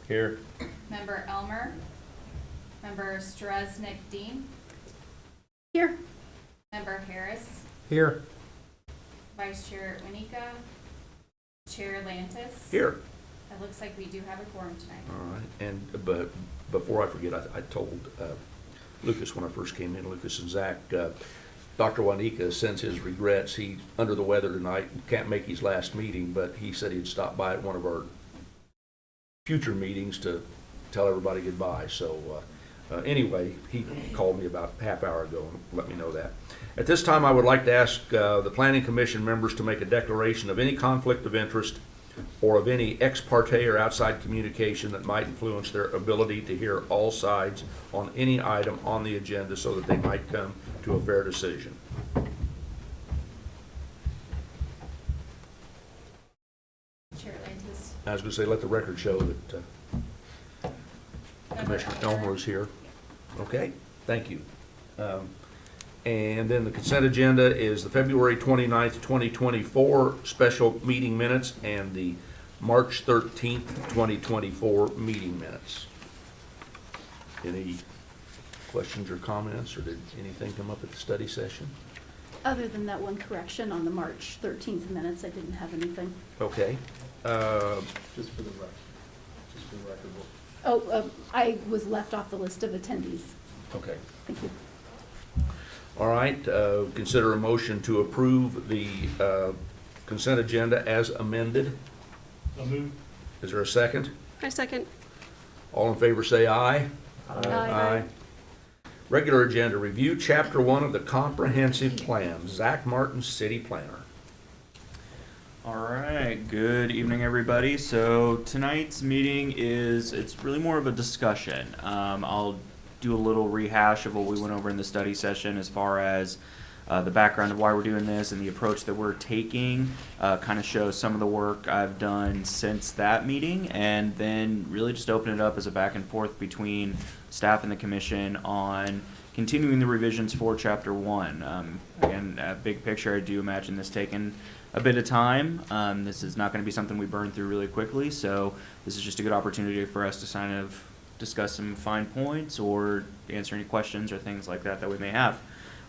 Here. Member Elmer. Member Stresnick Dean. Here. Member Harris. Here. Vice Chair Winika. Chair Lantis. Here. It looks like we do have a quorum tonight. All right, and but before I forget, I told Lucas when I first came in, Lucas and Zach, Dr. Wanika sends his regrets. He's under the weather tonight, can't make his last meeting, but he said he'd stop by at one of our future meetings to tell everybody goodbye. So anyway, he called me about a half hour ago and let me know that. At this time, I would like to ask the Planning Commission members to make a declaration of any conflict of interest or of any ex parte or outside communication that might influence their ability to hear all sides on any item on the agenda so that they might come to a fair decision. Chair Lantis. I was going to say, let the record show that Commissioner Elmer is here. Okay, thank you. And then the consent agenda is the February 29th, 2024 special meeting minutes and the March 13th, 2024 meeting minutes. Any questions or comments, or did anything come up at the study session? Other than that one correction on the March 13th minutes, I didn't have anything. Okay. Just for the record. Just for the record. Oh, I was left off the list of attendees. Okay. Thank you. All right, consider a motion to approve the consent agenda as amended. So moved. Is there a second? I second. All in favor say aye. Aye. Regular agenda, review chapter 1 of the comprehensive plan. Zach Martin, city planner. All right, good evening, everybody. So tonight's meeting it's really more of a discussion. I'll do a little rehash of what we went over in the study session as far as the background of why we're doing this and the approach that we're taking, kind of show some of the work I've done since that meeting, and then really just open it up as a back and forth between staff and the commission on continuing the revisions for chapter 1. Again, big picture, I do imagine this taking a bit of time. This is not going to be something we burn through really quickly, so this is just a good opportunity for us to kind of discuss some fine points or answer any questions or things like that we may have.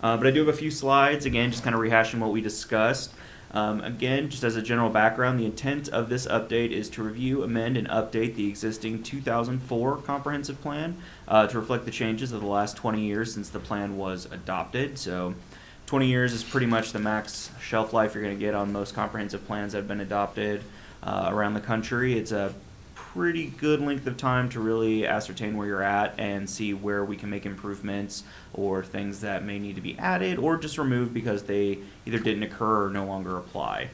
But I do have a few slides, again, just kind of rehashing what we discussed. Again, just as a general background, the intent of this update is to review, amend, and update the existing 2004 comprehensive plan to reflect the changes of the last 20 years since the plan was adopted. So 20 years is pretty much the max shelf life you're going to get on most comprehensive plans that have been adopted around the country. It's a pretty good length of time to really ascertain where you're at and see where we can make improvements or things that may need to be added or just removed because they either didn't occur or no longer apply.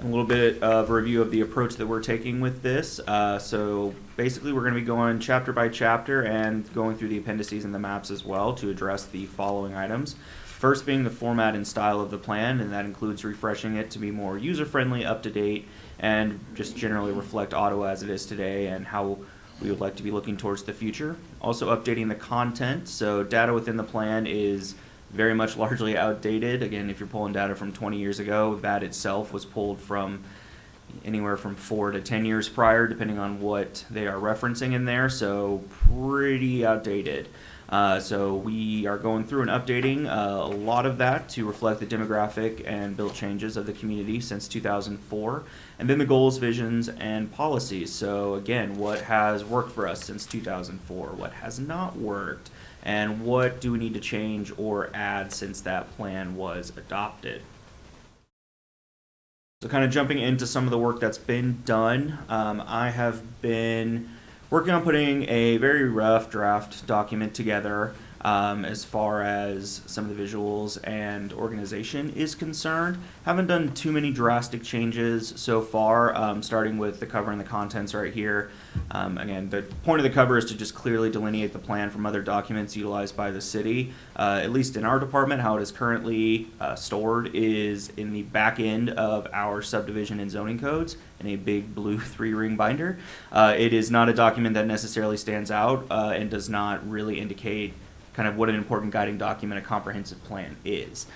A little bit of a review of the approach that we're taking with this. So basically we're going to be going chapter by chapter and going through the appendices and the maps as well to address the following items. First being the format and style of the plan, and that includes refreshing it to be more user-friendly, up-to-date, and just generally reflect Ottawa as it is today and how we would like to be looking towards the future. Also updating the content, so data within the plan is very much largely outdated. Again, if you're pulling data from 20 years ago, that itself was pulled from anywhere from 4 to 10 years prior, depending on what they are referencing in there, so pretty outdated. So we are going through and updating a lot of that to reflect the demographic and built changes of the community since 2004, and then the goals, visions, and policies. So again, what has worked for us since 2004, what has not worked, and what do we need to change or add since that plan was adopted. So kind of jumping into some of the work that's been done, I have been working on putting a very rough draft document together as far as some of the visuals and organization is concerned. Haven't done too many drastic changes so far, starting with the cover and the contents right here. Again, the point of the cover is to just clearly delineate the plan from other documents utilized by the city. At least in our department, how it is currently stored is in the back end of our subdivision and zoning codes in a big blue 3-ring binder. It is not a document that necessarily stands out and does not really indicate kind of what an important guiding document a comprehensive plan is.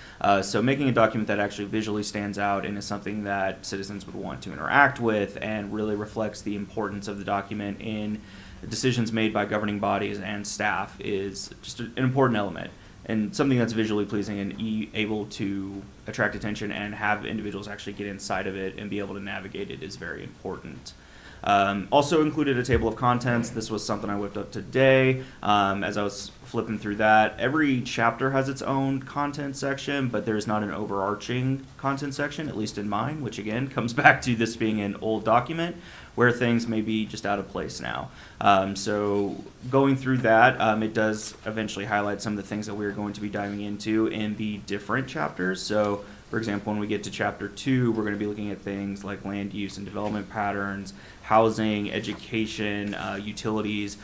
So making a document that actually visually stands out and is something that citizens would want to interact with and really reflects the importance of the document in decisions made by governing bodies and staff is just an important element. And something that's visually pleasing and able to attract attention and have individuals actually get inside of it and be able to navigate it is very important. Also included a table of contents. This was something I whipped up today as I was flipping through that. Every chapter has its own content section, but there's not an overarching content section, at least in mine, which again comes back to this being an old document where things may be just out of place now. So going through that, it does eventually highlight some of the things that we're going to be diving into in the different chapters. So for example, when we get to chapter 2, we're going to be looking at things like land use and development patterns, housing, education, utilities,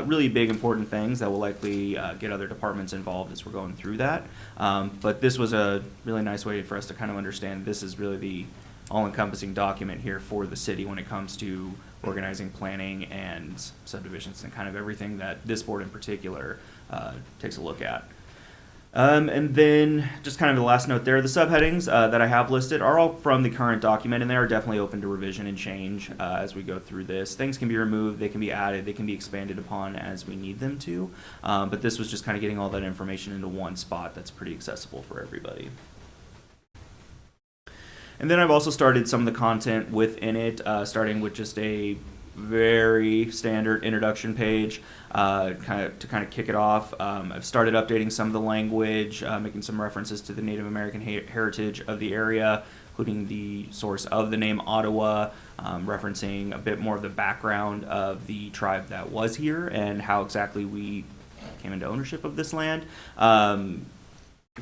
really big important things that will likely get other departments involved as we're going through that. But this was a really nice way for us to kind of understand this is really the all-encompassing document here for the city when it comes to organizing, planning, and subdivisions and kind of everything that this board in particular takes a look at. And then just kind of the last note there, the subheadings that I have listed are all from the current document, and they are definitely open to revision and change as we go through this. Things can be removed, they can be added, they can be expanded upon as we need them to. But this was just kind of getting all that information into one spot that's pretty accessible for everybody. And then I've also started some of the content within it, starting with just a very standard introduction page to kind of kick it off. I've started updating some of the language, making some references to the Native American heritage of the area, including the source of the name Ottawa, referencing a bit more of the background of the tribe that was here and how exactly we came into ownership of this land.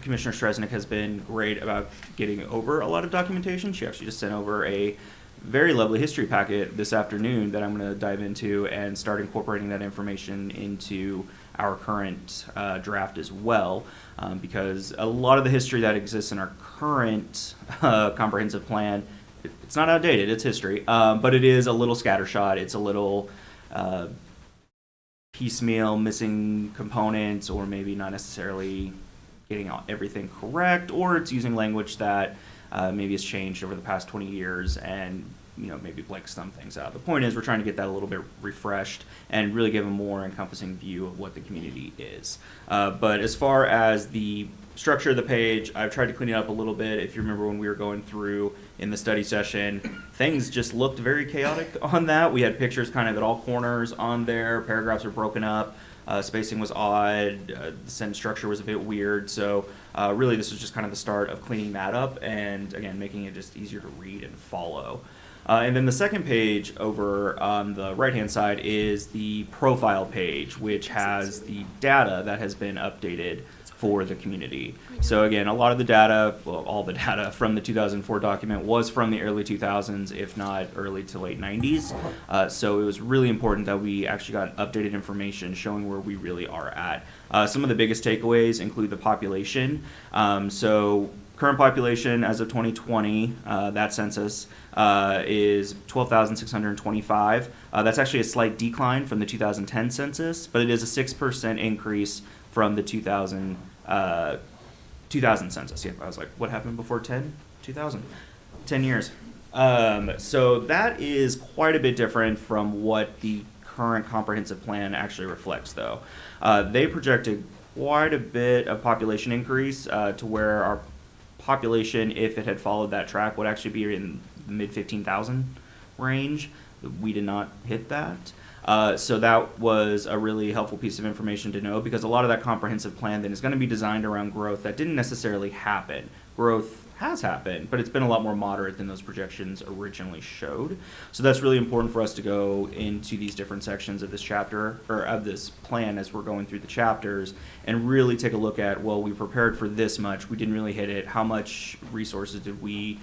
Commissioner Stresnick has been great about getting over a lot of documentation. She actually just sent over a very lovely history packet this afternoon that I'm going to dive into and start incorporating that information into our current draft as well, because a lot of the history that exists in our current comprehensive plan, it's not outdated, it's history, but it is a little scattershot, it's a little piecemeal, missing components, or maybe not necessarily getting everything correct, or it's using language that maybe has changed over the past 20 years and maybe blanks some things out. The point is we're trying to get that a little bit refreshed and really give a more encompassing view of what the community is. But as far as the structure of the page, I've tried to clean it up a little bit. If you remember when we were going through in the study session, things just looked very chaotic on that. We had pictures kind of at all corners on there. Paragraphs were broken up. Spacing was odd, the sentence structure was a bit weird, so really this was just kind of the start of cleaning that up and, again, making it just easier to read and follow. And then the second page over on the right-hand side is the profile page, which has the data that has been updated for the community. So again, a lot of the data, well, all the data from the 2004 document was from the early 2000s, if not early to late 90s. So it was really important that we actually got updated information showing where we really are at. Some of the biggest takeaways include the population. So current population as of 2020, that census is 12,625. That's actually a slight decline from the 2010 census, but it is a 6% increase from the 2000 census. Yeah, I was like, what happened before 2000? 10 years. So that is quite a bit different from what the current comprehensive plan actually reflects, though. They projected quite a bit of population increase to where our population, if it had followed that track, would actually be in the mid 15,000 range. We did not hit that. So that was a really helpful piece of information to know, because a lot of that comprehensive plan then is going to be designed around growth that didn't necessarily happen. Growth has happened, but it's been a lot more moderate than those projections originally showed. So that's really important for us to go into these different sections of this chapter, or of this plan as we're going through the chapters, and really take a look at, well, we prepared for this much, we didn't really hit it, how much resources did we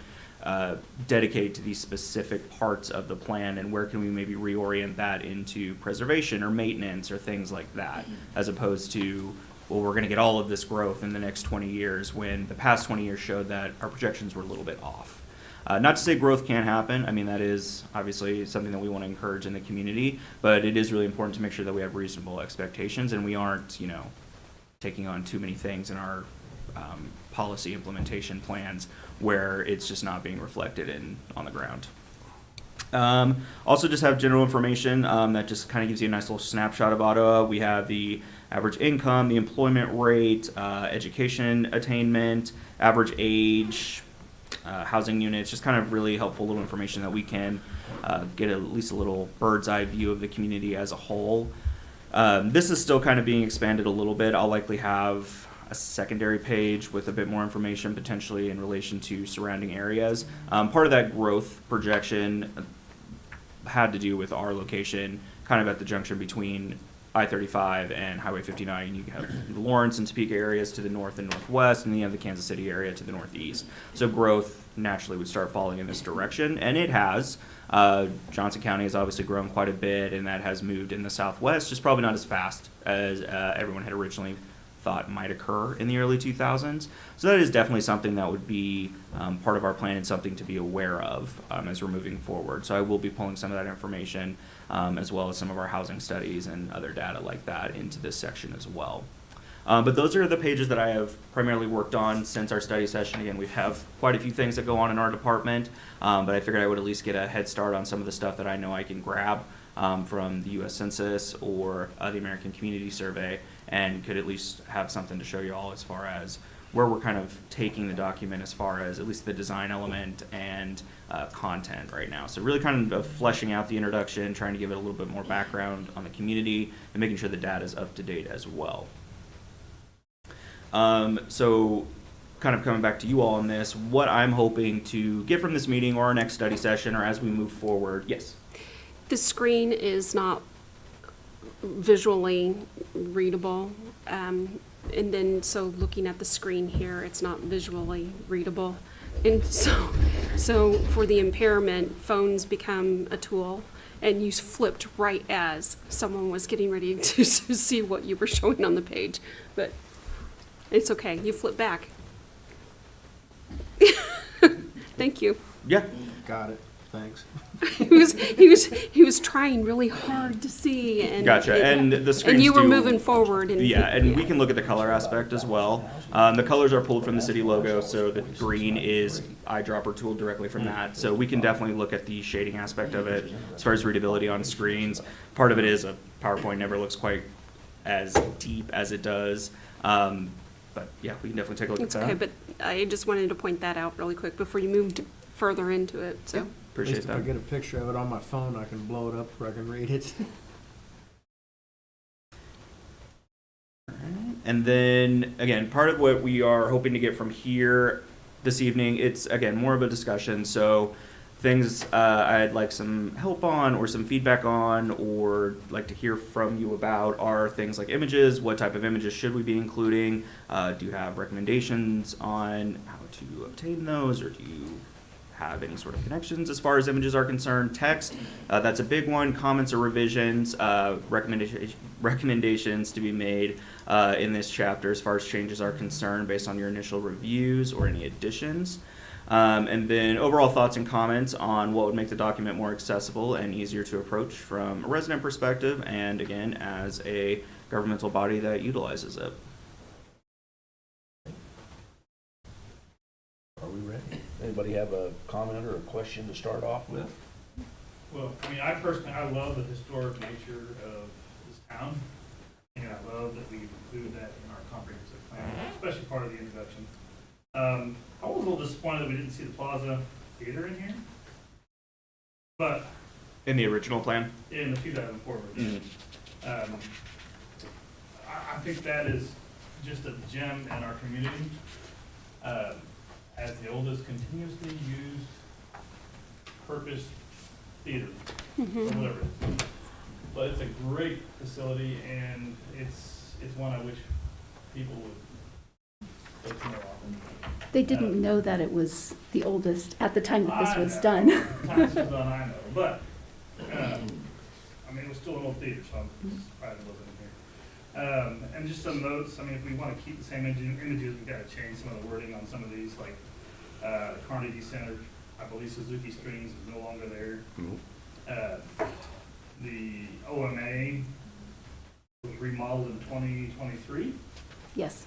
dedicate to these specific parts of the plan, and where can we maybe reorient that into preservation or maintenance or things like that, as opposed to, well, we're going to get all of this growth in the next 20 years when the past 20 years showed that our projections were a little bit off. Not to say growth can't happen. I mean, that is obviously something that we want to encourage in the community, but it is really important to make sure that we have reasonable expectations and we aren't, taking on too many things in our policy implementation plans where it's just not being reflected on the ground. Also just have general information that just kind of gives you a nice little snapshot of Ottawa. We have the average income, the employment rate, education attainment, average age, housing units, just kind of really helpful little information that we can get at least a little bird's eye view of the community as a whole. This is still kind of being expanded a little bit. I'll likely have a secondary page with a bit more information potentially in relation to surrounding areas. Part of that growth projection had to do with our location kind of at the junction between I-35 and Highway 59. You have the Lawrence and Topeka areas to the north and northwest, and then you have the Kansas City area to the northeast. So growth naturally would start falling in this direction, and it has. Johnson County has obviously grown quite a bit, and that has moved in the southwest, just probably not as fast as everyone had originally thought might occur in the early 2000s. So that is definitely something that would be part of our plan and something to be aware of as we're moving forward. So I will be pulling some of that information as well as some of our housing studies and other data like that into this section as well. But those are the pages that I have primarily worked on since our study session. Again, we have quite a few things that go on in our department, but I figured I would at least get a head start on some of the stuff that I know I can grab from the U.S. Census or the American Community Survey, and could at least have something to show you all as far as where we're kind of taking the document as far as at least the design element and content right now. So really kind of fleshing out the introduction, trying to give it a little bit more background on the community, and making sure the data is up to date as well. So kind of coming back to you all on this, what I'm hoping to get from this meeting or our next study session or as we move forward. Yes? The screen is not visually readable. And then, so looking at the screen here, it's not visually readable. And so for the impairment, phones become a tool, and you flipped right as someone was getting ready to see what you were showing on the page. But it's okay, you flip back. Thank you. Yeah. Got it, thanks. He was trying really hard to see, and Gotcha. And the screens and you were do- moving forward, and Yeah, and we can look at the color aspect as well. The colors are pulled from the city logo, so the green is eyedropper tool directly from that. So we can definitely look at the shading aspect of it as far as readability on screens. Part of it is a PowerPoint never looks quite as deep as it does. But yeah, we can definitely take a look It's at okay. that. But I just wanted to point that out really quick before you moved further into it. So. Appreciate At least if I that. get a picture of it on my phone, I can blow it up where I can read it. And then, again, part of what we are hoping to get from here this evening, it's, again, more of a discussion. So things I'd like some help on or some feedback on or like to hear from you about are things like images. What type of images should we be including? Do you have recommendations on how to obtain those, or do you have any sort of connections as far as images are concerned? Text, that's a big one. Comments or revisions, recommendations to be made in this chapter as far as changes are concerned based on your initial reviews or any additions. And then overall thoughts and comments on what would make the document more accessible and easier to approach from a resident perspective, and again, as a governmental body that utilizes it. Are we ready? Anybody have a comment or a question to start off with? Well, I mean, I personally, I love the historic nature of this town, and I love that we include that in our comprehensive plan, especially part of the introduction. I was a little disappointed that we didn't see the Plaza Theater in here, but In the original plan? in the 2004 version. I think that is just a gem in our community, as the oldest continuously used purpose theater, or whatever it is. But it's a great facility, and it's one I wish people would go to more often. They didn't know that it was the oldest at the time that this was I done. know. Time this was done, I know, but, I mean, it was still an old theater, so I'm surprised it wasn't in here. And just some notes, I mean, if we want to keep the same images, we've got to change some of the wording on some of these, like, Carnegie Center, I believe Suzuki Strings is no longer there. The OMA was remodeled in 2023, Yes,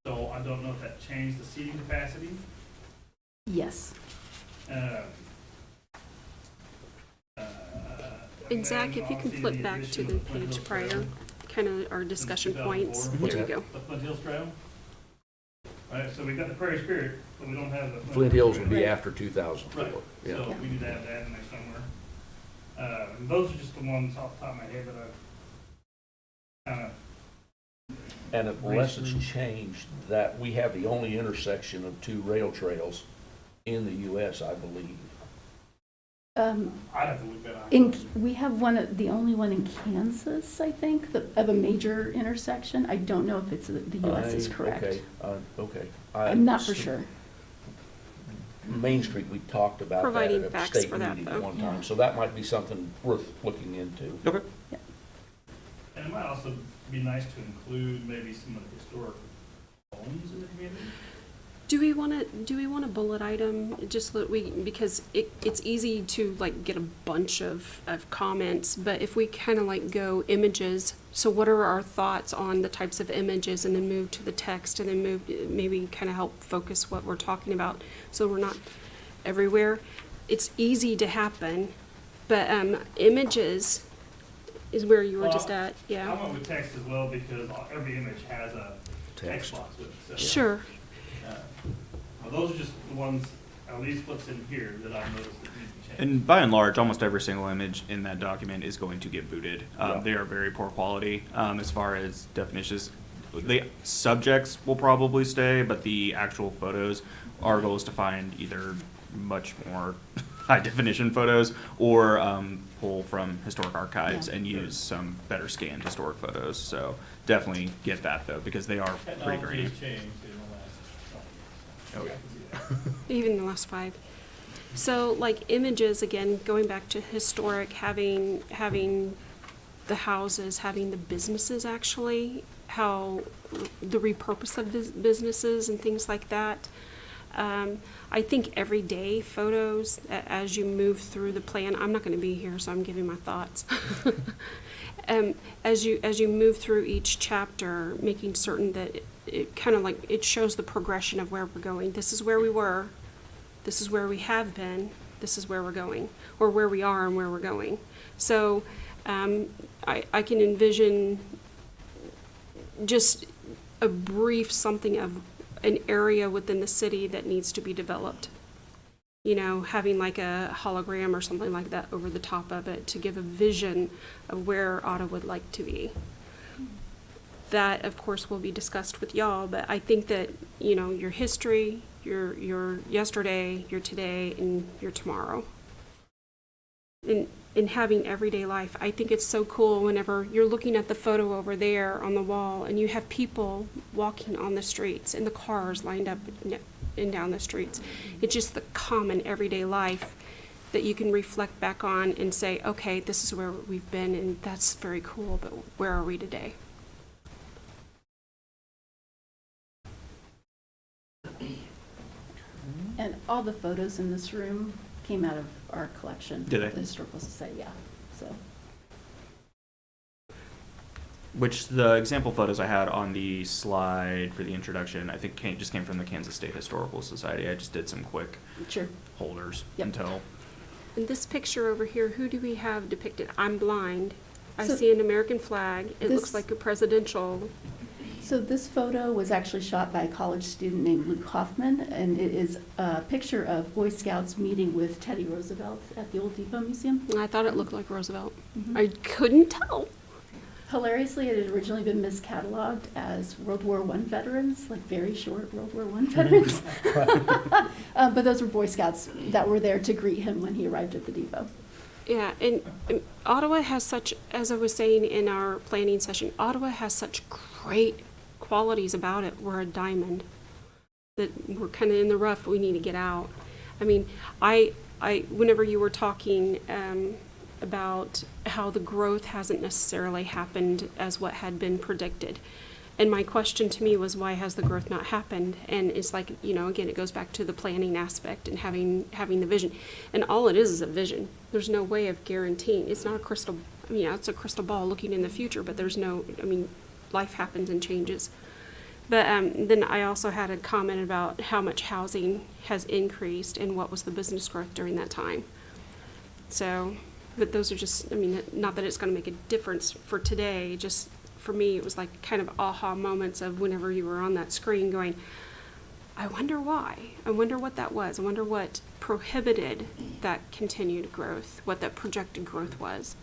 So I don't know if that changed the seating capacity. yes. And Zach, if you can flip back to the page prior, kind of our discussion points. What's There you that? go. The Flint Hills Trail. Alright, so we've got the Prairie Spirit, but we don't have the. Flint Hills would be Trail. after 2004. Right, Yeah. so we need to have that in there somewhere. And those are just the ones off the top of my head that I've kinda, And unless it's changed, that we have the only intersection of two rail trails in the US, I believe. I'd have to look that up. We have the only one in Kansas, I think, of a major intersection. I don't know if it's, the US is correct. Okay. I'm not for sure. Main Street, we talked about that Providing at a facts state for that, meeting though. at one Yeah. time, so that might be something worth looking into. Okay. And it might also be nice to include maybe some of the historic homes in the community. Do we want a bullet item, just that because it's easy to like get a bunch of comments, but if we kind of like go images, so what are our thoughts on the types of images, and then move to the text, and then maybe kind of help focus what we're talking about, so we're not everywhere. It's easy to happen, but images is where you were just Well, at, I yeah. went with text as well because every image has a text box with it. So, Sure. well, those are just the ones, at least what's in here, that I've noticed that need to change. And by and large, almost every single image in that document is going to get booted. Yeah. They are very poor quality as far as definitions. The subjects will probably stay, but the actual photos, our goal is to find either much more high definition photos or pull from historic archives Yeah. and use some better scanned historic photos. So definitely get that though, because they are pretty Technology grainy. has changed in the last 20 years. Oh, yeah. I can see that. Even the last 5. So like images, again, going back to historic, having the houses, having the businesses actually, how the repurpose of businesses and things like that. I think everyday photos, as you move through the plan, I'm not gonna be here, so I'm giving my thoughts. As you move through each chapter, making certain that it kind of like, it shows the progression of where we're going. This is where we were, this is where we have been, this is where we're going, or where we are and where we're going. So, I can envision just a brief something of an area within the city that needs to be developed. You know, having like a hologram or something like that over the top of it to give a vision of where Ottawa would like to be. That, of course, will be discussed with y'all, but I think that, you know, your history, your yesterday, your today, and your tomorrow. In having everyday life, I think it's so cool whenever you're looking at the photo over there on the wall and you have people walking on the streets and the cars lined up and down the streets. It's just the common everyday life that you can reflect back on and say, okay, this is where we've been and that's very cool, but where are we today? And all the photos in this room came out of our collection. Did they? The Historical Society, yeah, so. Which the example photos I had on the slide for the introduction, I think just came from the Kansas State Historical Society. I just did some quick Sure. holders Yep. until. In this picture over here, who do we have depicted? I'm blind. I So- see an American flag. It looks This- like a presidential. So this photo was actually shot by a college student named Luke Hoffman, and it is a picture of Boy Scouts meeting with Teddy Roosevelt at the Old Depot Museum. I thought it looked like Roosevelt. Mhm. I couldn't tell. Hilariously, it had originally been miscatalogued as World War I veterans, like very short World War I veterans. But those were Boy Scouts that were there to greet him when he arrived at the depot. Yeah, and Ottawa has such, as I was saying in our planning session, Ottawa has such great qualities about it. We're a diamond that we're kind of in the rough. We need to get out. I mean, I whenever you were talking about how the growth hasn't necessarily happened as what had been predicted. And my question to me was, why has the growth not happened? And it's like, you know, again, it goes back to the planning aspect and having the vision. And all it is a vision. There's no way of guaranteeing. It's not a crystal, I mean, it's a crystal ball looking in the future, but there's no, I mean, life happens and changes. But then I also had a comment about how much housing has increased and what was the business growth during that time. So, but those are just, I mean, not that it's going to make a difference for today, just for me, it was like kind of aha moments of whenever you were on that screen going, I wonder why. I wonder what that was. I wonder what prohibited that continued growth, what that projected growth was.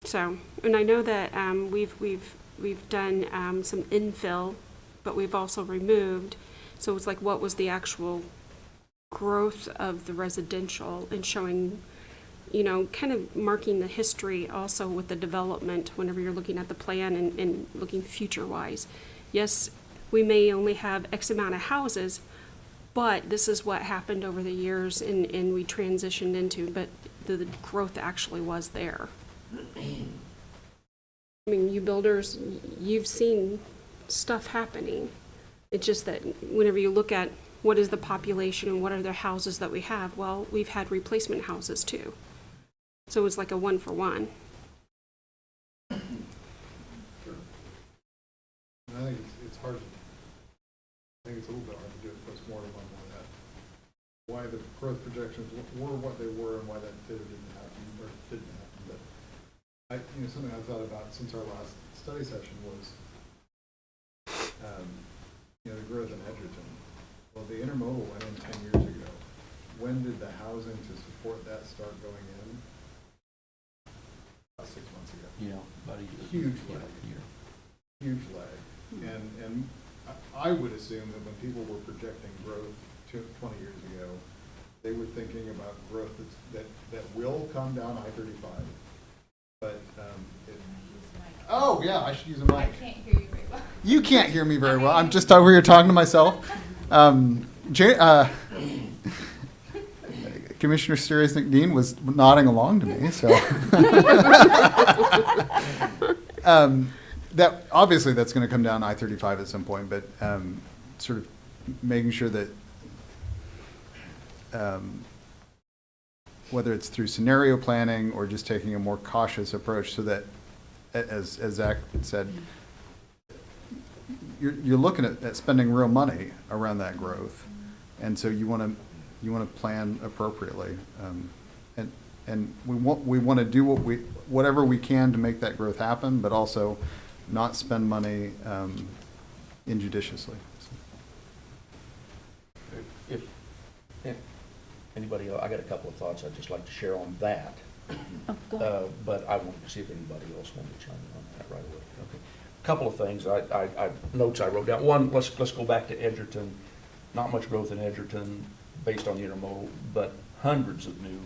So, and I know that we've done some infill, but we've also removed. So it's like, what was the actual growth of the residential, and showing, you know, kind of marking the history also with the development whenever you're looking at the plan and looking future-wise. Yes, we may only have X amount of houses, but this is what happened over the years and we transitioned into, but the growth actually was there. I mean, you builders, you've seen stuff happening. It's just that whenever you look at what is the population and what are the houses that we have, well, we've had replacement houses too. So it's like a 1-for-1. And I think it's hard to, I think it's a little bit hard to do a postmortem on why the growth projections were what they were and why that did or didn't happen, or didn't happen. But something I thought about since our last study session was, the growth in Edgerton. Well, the intermodal went in 10 years ago. When did the housing to support that start going in? About 6 months ago. Yeah, about a year. Huge lag. Huge lag. And I would assume that when people were projecting growth 20 years ago, they were thinking about growth that will come down I-35. But oh yeah, I should use a mic. I can't hear you very well. You can't hear me very well. I'm just over here talking to myself. Commissioner Sterios-Dean was nodding along to me, so that obviously that's going to come down I-35 at some point, but sort of making sure that whether it's through scenario planning or just taking a more cautious approach, so that, as Zach said, you're looking at spending real money around that growth, and so you want to plan appropriately, and we want to do whatever we can to make that growth happen, but also not spend money injudiciously. If anybody else, I got a couple of thoughts I'd just like to share on that. Oh, go ahead. But I wanted to see if anybody else wanted to chime in on that right away. Okay. Couple of things, notes I wrote down. One, let's go back to Edgerton. Not much growth in Edgerton based on the intermodal, but hundreds of new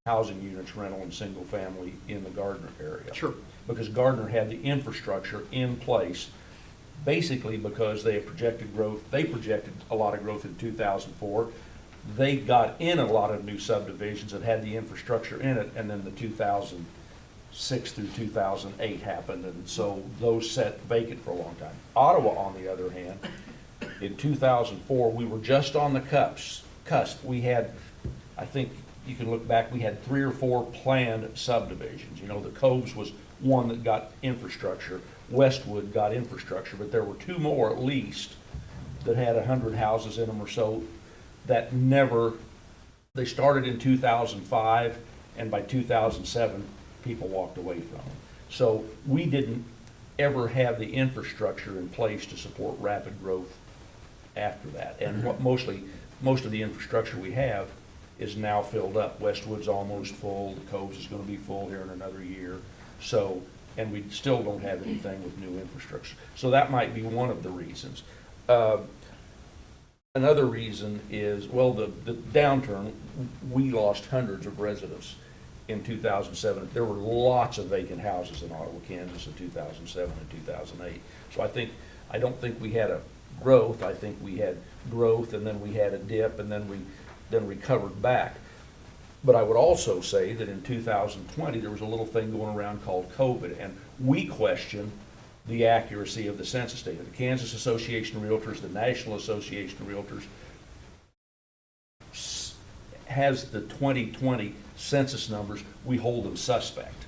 housing units, rental and single family in the Gardner area. Sure. Because Gardner had the infrastructure in place, basically because they had projected growth. They projected a lot of growth in 2004. They got in a lot of new subdivisions that had the infrastructure in it, and then the 2006 through 2008 happened, and so those sat vacant for a long time. Ottawa, on the other hand, in 2004, we were just on the cusp. We had, I think you can look back, we had 3 or 4 planned subdivisions. The Coves was one that got infrastructure. Westwood got infrastructure, but there were 2 more at least that had 100 houses in them or so that never, they started in 2005, and by 2007, people walked away from them. So we didn't ever have the infrastructure in place to support rapid growth after that. And what most of the infrastructure we have is now filled up. Westwood's almost full, the Coves is going to be full here in another year. So, and we still don't have anything with new infrastructure. So that might be one of the reasons. Another reason is, well, the downturn, we lost hundreds of residents in 2007. There were lots of vacant houses in Ottawa, Kansas in 2007 and 2008. So I don't think we had a growth. I think we had growth, and then we had a dip, and then we recovered back. But I would also say that in 2020, there was a little thing going around called COVID, and we question the accuracy of the census data. The Kansas Association of Realtors, the National Association of Realtors has the 2020 census numbers. We hold them suspect.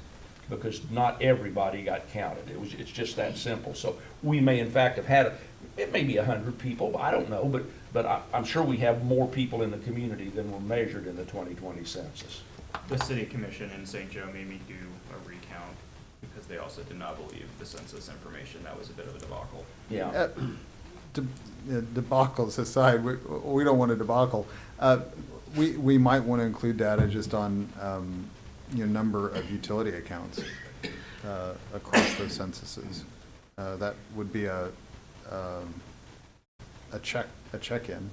because not everybody got counted. It's just that simple. So we may in fact have had, it may be 100 people, I don't know, but I'm sure we have more people in the community than were measured in the 2020 census. The city commission in St. Joe made me do a recount because they also did not believe the census information. That was a bit of a debacle. Yeah. Debacles aside, we don't want a debacle. We might want to include data just on, number of utility accounts across those censuses. That would be a check-in.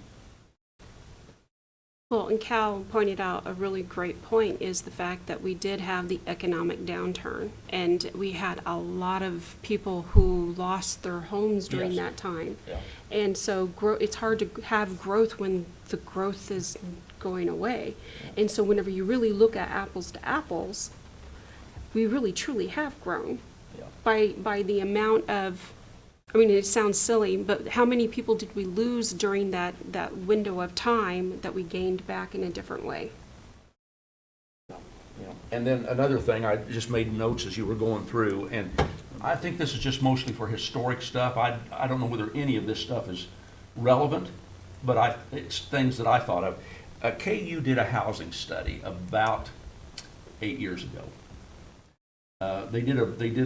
Well, and Cal pointed out a really great point, is the fact that we did have the economic downturn, and we had a lot of people who lost their homes during Yes. that time. Yeah. And so it's hard to have growth when the growth is going away. And so whenever you really look at apples to apples, we really truly have grown Yeah. by the amount of, I mean, it sounds silly, but how many people did we lose during that window of time that we gained back in a different way? Yeah. And then another thing, I just made notes as you were going through, and I think this is just mostly for historic stuff. I don't know whether any of this stuff is relevant, but it's things that I thought of. KU did a housing study about 8 years ago. They did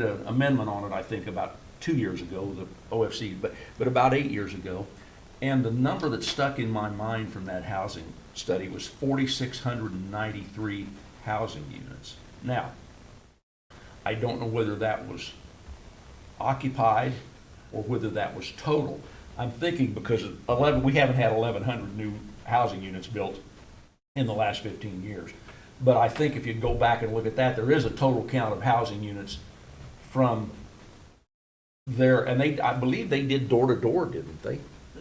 an amendment on it, I think, about 2 years ago, the OFC, but about 8 years ago. And the number that stuck in my mind from that housing study was 4,693 housing units. Now, I don't know whether that was occupied or whether that was total. I'm thinking because we haven't had 1,100 new housing units built in the last 15 years. But I think if you go back and look at that, there is a total count of housing units from there, and I believe they did door to door, didn't they?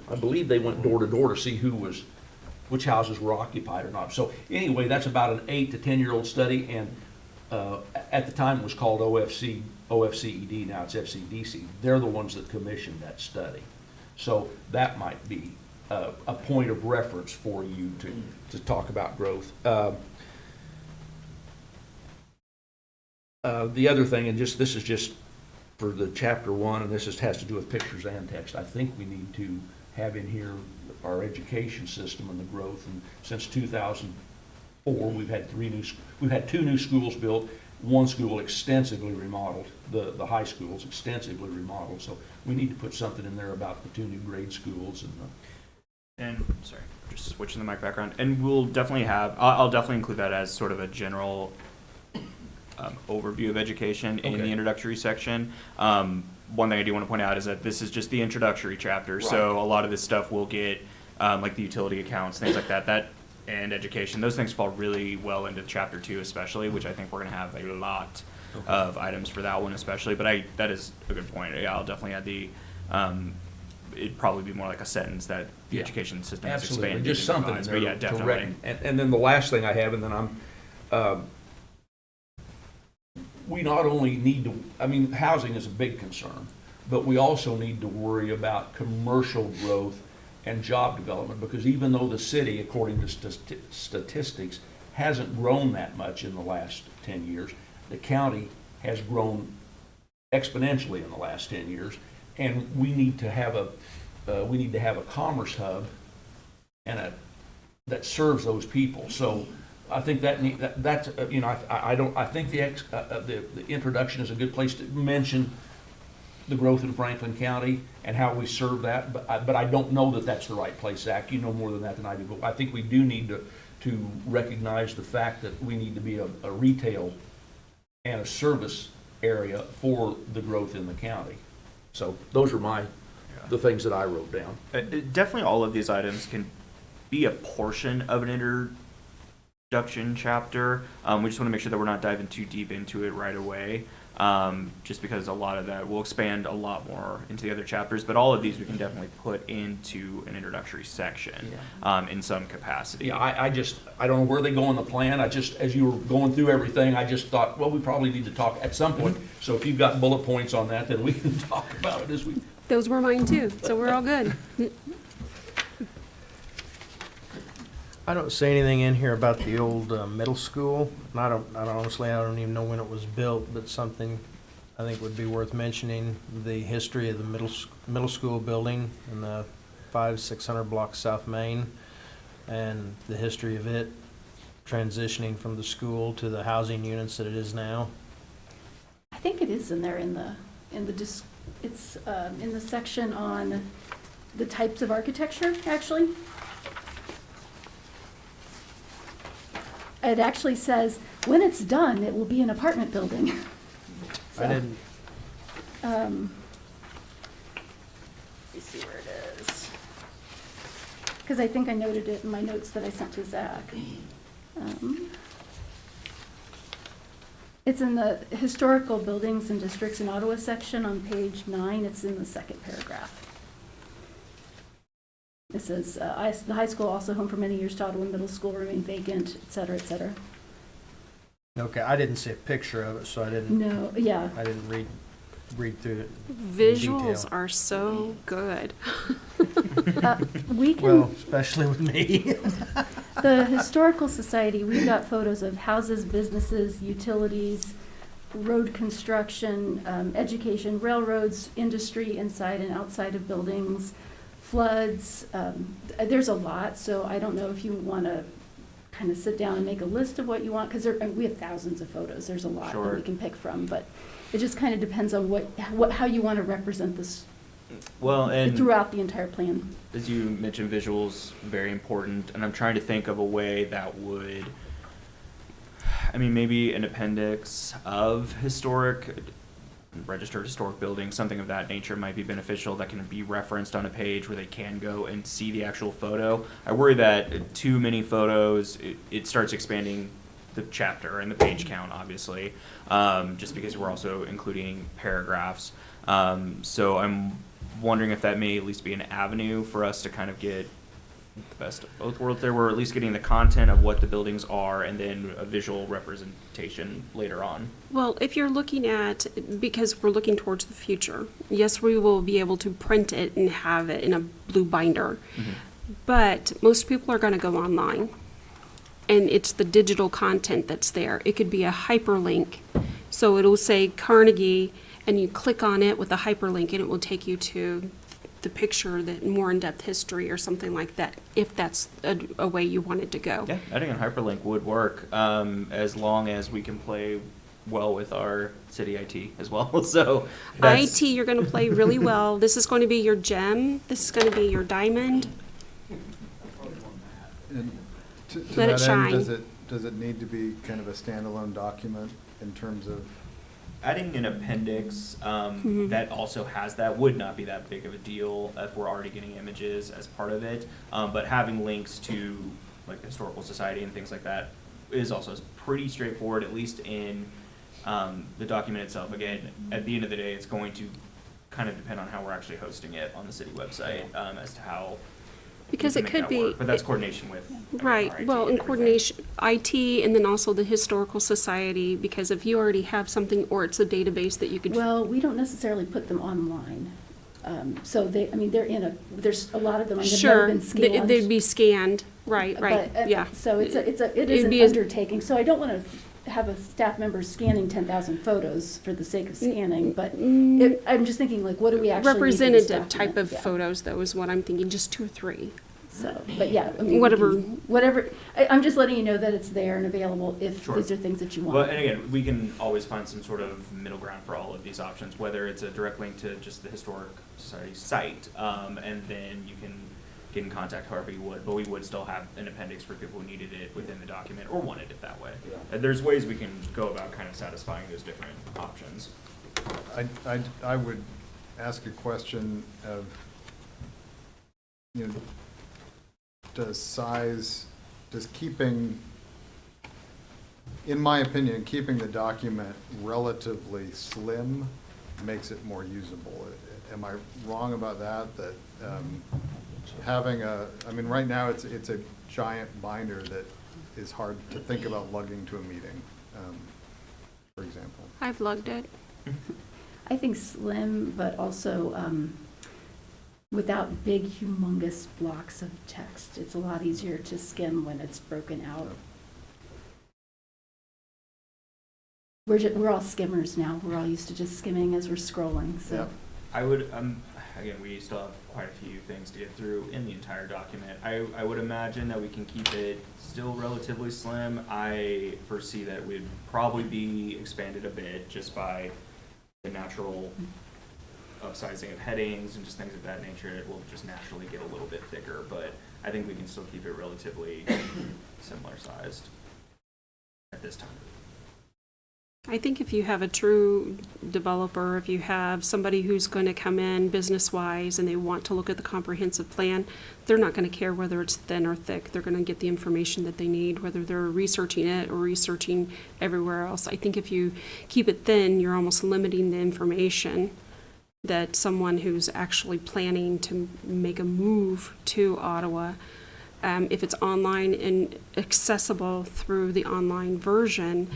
I believe they went door to door to see which houses were occupied or not. So anyway, that's about an 8 to 10-year-old study, and at the time it was called OFCED, now it's FCDC. They're the ones that commissioned that study. So that might be a point of reference for you to talk about growth. The other thing, and this is just for the chapter 1, and this has to do with pictures and text. I think we need to have in here our education system and the growth. And since 2004, we've had 2 new schools built. One school extensively remodeled. The high school's extensively remodeled. So we need to put something in there about the 2 new grade schools And, sorry, just switching the mic background. And we'll definitely I'll definitely include that as sort of a general overview of education in the introductory section. One thing I do want to point out is that this is just the introductory chapter, so a lot of this stuff will get, like the utility accounts, things like that, and education. Those things fall really well into chapter 2 especially, which I think we're going to have a lot of items for that one especially, but that is a good point. Yeah, I'll definitely add the, it'd probably be more like a sentence that the education system is absolutely, expanded. just something in there but yeah, to definitely. and then the last thing I have, and then we not only need to, housing is a big concern, but we also need to worry about commercial growth and job development, because even though the city, according to statistics, hasn't grown that much in the last 10 years, the county has grown exponentially in the last 10 years, and we need to have a commerce hub that serves those people. So I think that's I think the introduction is a good place to mention the growth in Franklin County and how we serve that, but I don't know that that's the right place, Zach. You know more than that than I do, but I think we do need to recognize the fact that we need to be a retail and a service area for the growth in the county. So those are the things that I wrote down. Definitely all of these items can be a portion of an introduction chapter. We just want to make sure that we're not diving too deep into it right away, just because a lot of that will expand a lot more into the other chapters, but all of these we can definitely put into an introductory section in some capacity. Yeah, I don't know where they go in the plan. As you were going through everything, I just thought, well, we probably need to talk at some point. So if you've got bullet points on that, then we can talk about it as we. Those were mine too, so we're all good. I don't see anything in here about the old middle school. And I don't even know when it was built, but something I think would be worth mentioning, the history of the middle school building in the 600 block South Main, and the history of it transitioning from the school to the housing units that it is now. I think it is in there in the it's in the section on the types of architecture, actually. It actually says, when it's done, it will be an apartment building. I didn't, Let me see where it is. Because I think I noted it in my notes that I sent to Zach. It's in the historical buildings and districts in Ottawa section on page 9. It's in the second paragraph. It says, the high school, also home for many years to Ottawa Middle School, remained vacant, et cetera, et cetera. okay, I didn't see a picture of it, so I didn't read through it. in Visuals detail. are so good. We can. Well, especially with me. The Historical Society, we've got photos of houses, businesses, utilities, road construction, education, railroads, industry inside and outside of buildings, floods. There's a lot, so I don't know if you want to kind of sit down and make a list of what you want, because we have thousands of photos. There's a lot that Sure. we can pick from, but it just kind of depends on how you want to represent this Well, and throughout the entire plan. as you mentioned, visuals, very important, and I'm trying to think of a way that would, I mean, maybe an appendix of registered historic buildings, something of that nature might be beneficial, that can be referenced on a page where they can go and see the actual photo. I worry that too many photos, it starts expanding the chapter and the page count, obviously, just because we're also including paragraphs. So I'm wondering if that may at least be an avenue for us to kind of get the best of both worlds there. We're at least getting the content of what the buildings are and then a visual representation later on. Well, if you're looking at, because we're looking towards the future, yes, we will be able to print it and have it in a blue binder. But most people are going to go online, and it's the digital content that's there. It could be a hyperlink. So it'll say Carnegie, and you click on it with a hyperlink, and it will take you to the picture, that more in-depth history or something like that, if that's a way you wanted to go. Yeah, I think a hyperlink would work, as long as we can play well with our city IT as well. So that's, IT, you're going to play really well. This is going to be your gem. This is going to be your diamond. And to Let it that end, shine. does it need to be kind of a standalone document in terms of? adding an appendix that also has that would not be that big of a deal if we're already getting images as part of it. But having links to like the Historical Society and things like that is also pretty straightforward, at least in the document itself. Again, at the end of the day, it's going to kind of depend on how we're actually hosting it on the city website as to how. Because we it can could make that work. be. But that's coordination with. our Right, IT well, and in everything. coordination, IT, and then also the Historical Society, because if you already have something, or it's a database that you could. Well, we don't necessarily put them online. So there's a lot of them that have never Sure, been scanned. they'd be scanned, right, But, yeah. So it is It'd an be a- undertaking. So I don't want to have a staff member scanning 10,000 photos for the sake of scanning, but I'm just thinking, like, what do we actually need for this Representative type document? of photos, though, is what I'm thinking, just 2 or 3. So, but yeah, I mean, Whatever. I'm just letting you know that it's there and available if Sure. these are things that you want. Well, and again, we can always find some sort of middle ground for all of these options, whether it's a direct link to just the Historic Society site, and then you can get in contact however you would, but we would still have an appendix for people who needed it within the document or wanted it that way. And there's ways we can go about kind of satisfying those different options. I would ask a question of, does keeping, in my opinion, keeping the document relatively slim makes it more usable. Am I wrong about that? That having right now it's a giant binder that is hard to think about lugging to a meeting, for example. I've lugged it. I think slim, but also without big humongous blocks of text. It's a lot easier to skim when it's broken out. We're all skimmers now. We're all used to just skimming as we're scrolling, so. Yep. I would, again, we still have quite a few things to get through in the entire document. I would imagine that we can keep it still relatively slim. I foresee that it would probably be expanded a bit just by the natural upsizing of headings and just things of that nature. It will just naturally get a little bit thicker, but I think we can still keep it relatively similar sized at this time. I think if you have a true developer, if you have somebody who's going to come in business-wise and they want to look at the comprehensive plan, they're not going to care whether it's thin or thick. They're going to get the information that they need, whether they're researching it or researching everywhere else. I think if you keep it thin, you're almost limiting the information that someone who's actually planning to make a move to Ottawa, if it's online and accessible through the online version,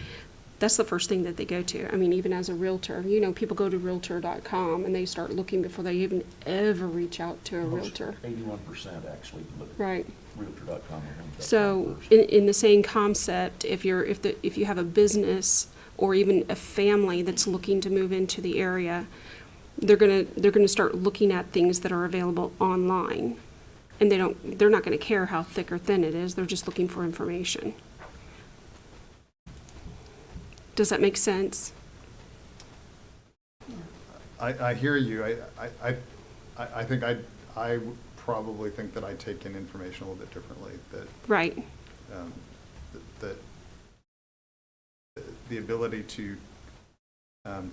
that's the first thing that they go to. I mean, even as a realtor, you know, people go to realtor.com and they start looking before they even ever reach out to a realtor. 81% actually look at Right. Realtor.com. or Homes.com So first. in the same concept, if you have a business or even a family that's looking to move into the area, they're gonna start looking at things that are available online. And they're not gonna care how thick or thin it is, they're just looking for information. Does that make sense? I hear you. I think I probably think that I take in information a little bit differently, that, Right. that the ability to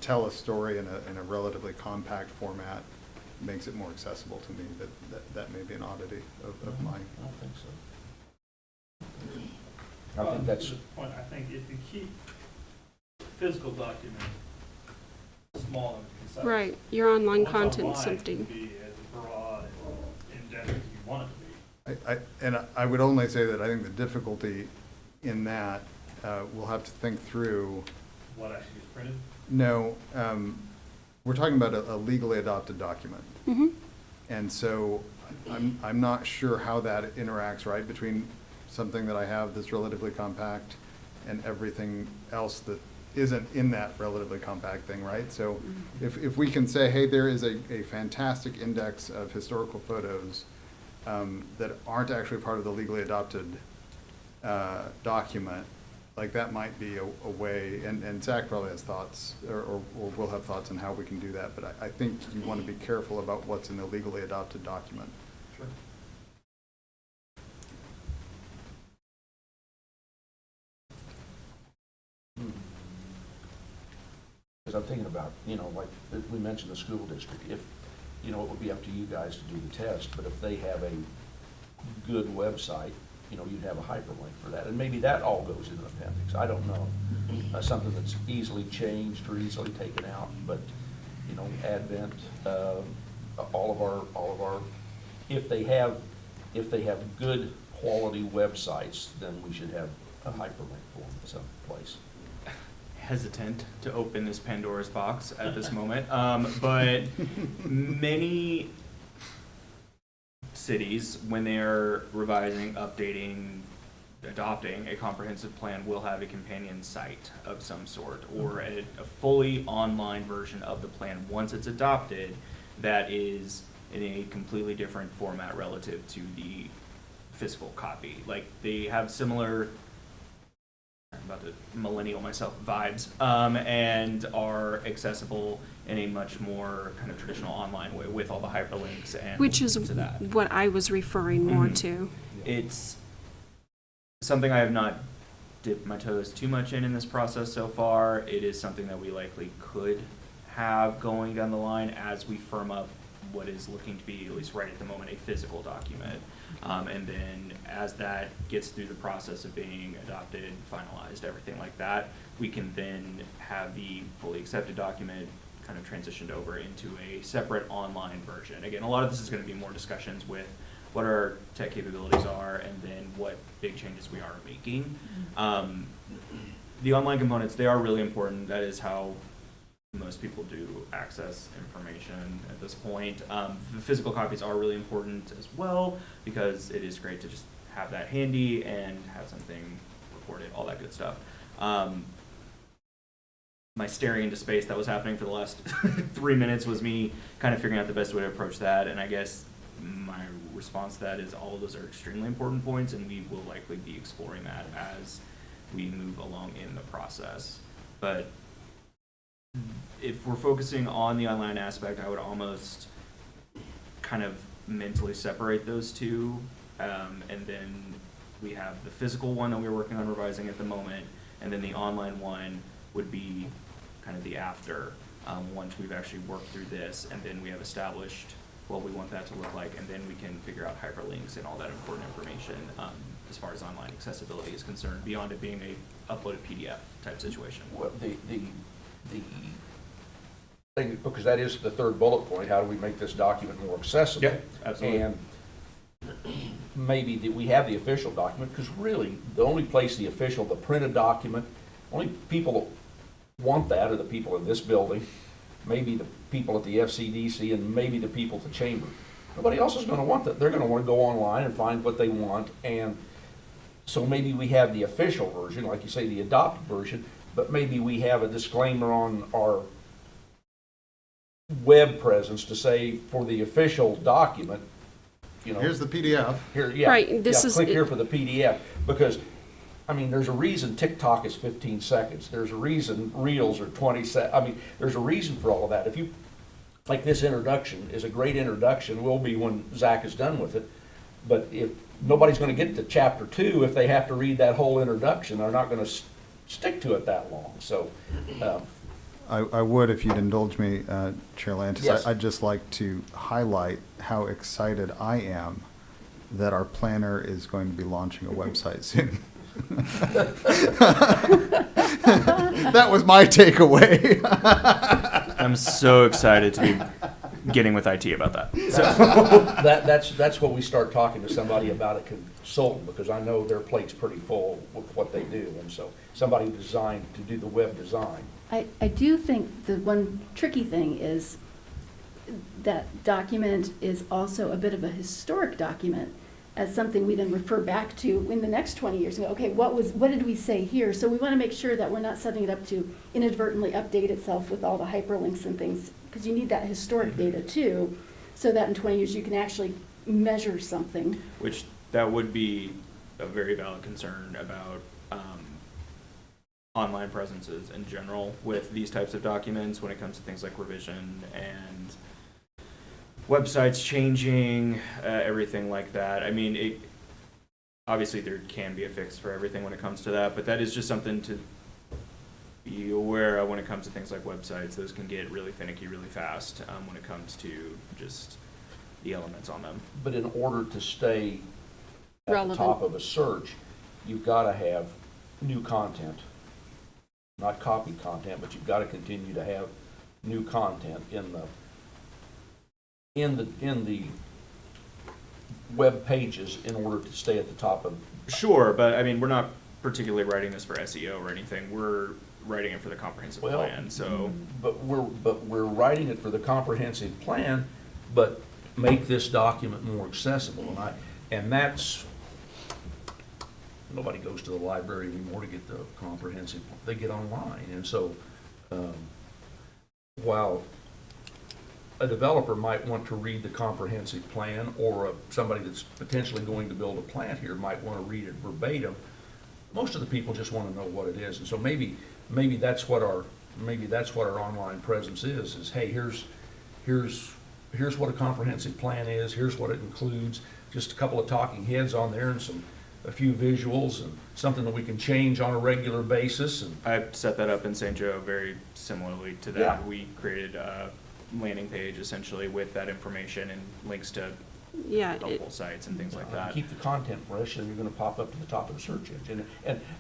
tell a story in a relatively compact format makes it more accessible to me. That may be an oddity of mine. I don't think so. I think that's, Point, I think if you keep physical document small and concise. Right. Your online what's content's online something. can be as broad and in-depth as you want it to be. And I would only say that I think the difficulty in that, we'll have to think through. What actually is printed. No, we're talking about a legally adopted document. Mm-hmm. And so I'm not sure how that interacts, right, between something that I have that's relatively compact and everything else that isn't in that relatively compact thing, right? So if we can say, hey, there is a fantastic index of historical photos that aren't actually part of the legally adopted document, like that might be a way, and Zach probably has thoughts, or will have thoughts on how we can do that, but I think you want to be careful about what's in the legally adopted document. Sure. because I'm thinking about, you know, like, we mentioned the school district. If, you know, it would be up to you guys to do the test, but if they have a good website, you know, you'd have a hyperlink for that. And maybe that all goes in the appendix. I don't know. Something that's easily changed or easily taken out, but, you know, Advent, all of our, if they have good quality websites, then we should have a hyperlink for them someplace. Hesitant to open this Pandora's box at this moment, but many cities, when they are revising, updating, adopting a comprehensive plan, will have a companion site of some sort, or a fully online version of the plan once it's adopted that is in a completely different format relative to the physical copy. Like, they have similar, I'm about to millennial myself, vibes, and are accessible in a much more kind of traditional online way with all the hyperlinks and Which is to that. what I was referring more Mhm. to. It's something I have not dipped my toes too much in this process so far. It is something that we likely could have going down the line as we firm up what is looking to be, at least right at the moment, a physical document. And then as that gets through the process of being adopted, finalized, everything like that, we can then have the fully accepted document kind of transitioned over into a separate online version. Again, a lot of this is going to be more discussions with what our tech capabilities are and then what big changes we are making. The online components, they are really important. That is how most people do access information at this point. The physical copies are really important as well, because it is great to just have that handy and have something recorded, all that good stuff. My staring into space that was happening for the last 3 minutes was me kind of figuring out the best way to approach that, and I guess my response to that is all of those are extremely important points, and we will likely be exploring that as we move along in the process. But if we're focusing on the online aspect, I would almost kind of mentally separate those two, and then we have the physical one that we're working on revising at the moment, and then the online one would be kind of the after, once we've actually worked through this, and then we have established what we want that to look like, and then we can figure out hyperlinks and all that important information, as far as online accessibility is concerned, beyond it being a uploaded PDF type situation. Well, the thing, because that is the third bullet point, how do we make this document more accessible? Yeah, absolutely. And maybe that we have the official document, because really, the only place the official, the printed document, only people that want that are the people in this building, maybe the people at the FCDC, and maybe the people at the chamber. Nobody else is gonna want that. They're gonna wanna go online and find what they want, and so maybe we have the official version, like you say, the adopted version, but maybe we have a disclaimer on our web presence to say, for the official document, you know. Here's the PDF. Here, yeah. Right, this is- Click here for the PDF, because, I mean, there's a reason TikTok is 15 seconds. There's a reason Reels are 20 I mean, there's a reason for all of that. If you, like this introduction is a great introduction, will be when Zach is done with it. But if nobody's gonna get to chapter 2 if they have to read that whole introduction, they're not gonna stick to it that long, so, I would, if you'd indulge me, Chair Lantis, Yes. I'd just like to highlight how excited I am that our planner is going to be launching a website soon. That was my takeaway. I'm so excited to be getting with IT about that. So, that's what we start talking to somebody about, a consultant, because I know their plate's pretty full with what they do, and so somebody designed to do the web design. I do think the one tricky thing is that document is also a bit of a historic document, as something we then refer back to in the next 20 years and go, okay, what did we say here? So we want to make sure that we're not setting it up to inadvertently update itself with all the hyperlinks and things, because you need that historic data too, so that in 20 years you can actually measure something. which that would be a very valid concern about online presences in general with these types of documents when it comes to things like revision and websites changing, everything like that. I mean, obviously there can be a fix for everything when it comes to that, but that is just something to be aware of when it comes to things like websites. Those can get really finicky really fast when it comes to just the elements on them. But in order to stay at the Relevant. top of a search, you've got to have new content. Not copied content, but you've got to continue to have new content in the web pages in order to stay at the top of. Sure, but I mean, we're not particularly writing this for SEO or anything. We're writing it for the comprehensive Well, plan, so. But we're writing it for the comprehensive plan, but make this document more accessible, and that's, nobody goes to the library anymore to get the comprehensive, they get online, and so, while a developer might want to read the comprehensive plan, or somebody that's potentially going to build a plant here might want to read it verbatim, most of the people just want to know what it is, and so maybe that's what our online presence is hey, here's what a comprehensive plan is, here's what it includes, just a couple of talking heads on there and a few visuals and something that we can change on a regular basis. And I set that up in St. Joe very similarly to that. Yeah. We created a landing page essentially with that information and links to Yeah, helpful sites and things like that. keep the content fresh, and you're going to pop up to the top of the search engine.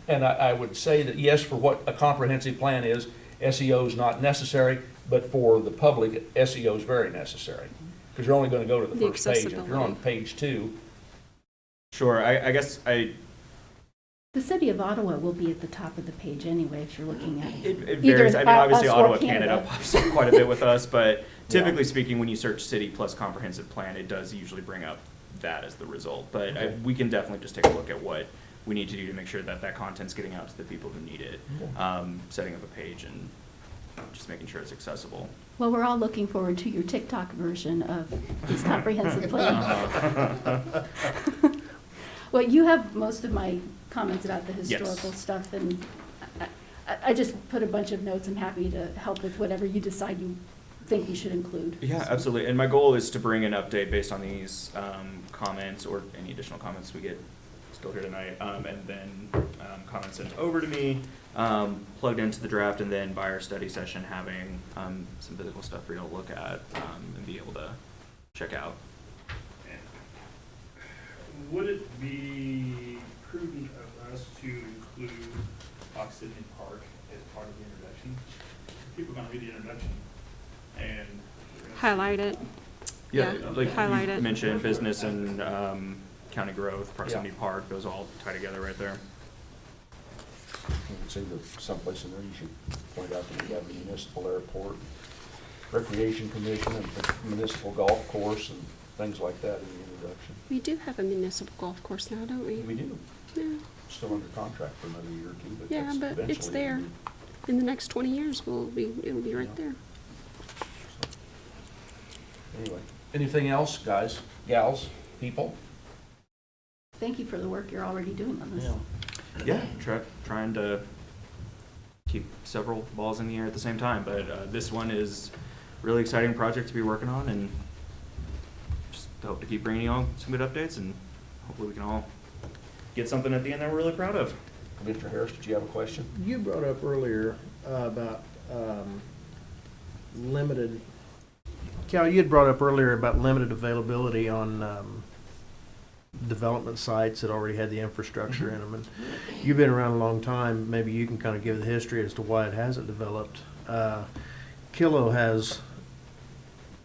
And I would say that yes, for what a comprehensive plan is, SEO is not necessary, but for the public, SEO is very necessary, because you're only going to go to the The first page. And if you're on accessibility. page 2, Sure, I guess I The city of Ottawa will be at the top of the page anyway, if you're looking at It either varies. I mean, obviously us or Ottawa, Canada pops up quite a bit with us, but typically speaking, when you search city plus comprehensive plan, it does usually bring up that as the result. But we can definitely just take a look at what we need to do to make sure that that content's getting out to the people who need it. Setting up a page and just making sure it's accessible. Well, we're all looking forward to your TikTok version of this comprehensive plan. Well, you have most of my comments about the historical stuff, and I just put a bunch of notes. I'm happy to help with whatever you decide you think we should include. Yeah, absolutely. And my goal is to bring an update based on these comments or any additional comments we get still here tonight, and then comments sent over to me, plugged into the draft, and then by our study session having some physical stuff for you to look at and be able to check out. Would it be prudent of us to include Oxenden Park as part of the introduction? People are gonna read the introduction and. Highlight it. Yeah, Like highlight you it. mentioned, business and county growth, proximity park, those all tie together right there. I would say that someplace in there you should point out that we have a municipal airport, recreation commission, and municipal golf course, and things like that in the introduction. We do have a municipal golf course now, don't we? We do. Yeah. Still under contract for another year or two, but Yeah, that's but eventually. it's there. In the next 20 years, it'll be right there. Anyway, anything else, guys, gals, people? Thank you for the work you're already doing on this. Yeah, trying to keep several balls in the air at the same time, but this one is a really exciting project to be working on, and just hope to keep bringing you all some good updates, and hopefully we can all get something at the end that we're really proud of. Mr. Harris, did you have a question? You brought up earlier about limited, Cal, you had brought up earlier about limited availability on development sites that already had the infrastructure in them. And you've been around a long time. Maybe you can kind of give the history as to why it hasn't developed. Kilo has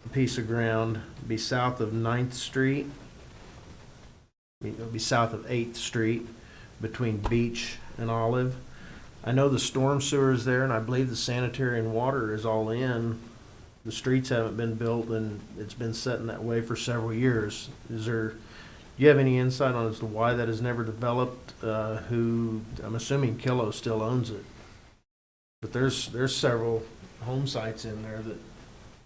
a piece of ground be south of 9th Street. It'll be south of 8th Street between Beach and Olive. I know the storm sewer is there, and I believe the sanitary and water is all in. The streets haven't been built, and it's been sitting that way for several years. Do you have any insight on as to why that has never developed? I'm assuming Kilo still owns it. But there's several home sites in there that.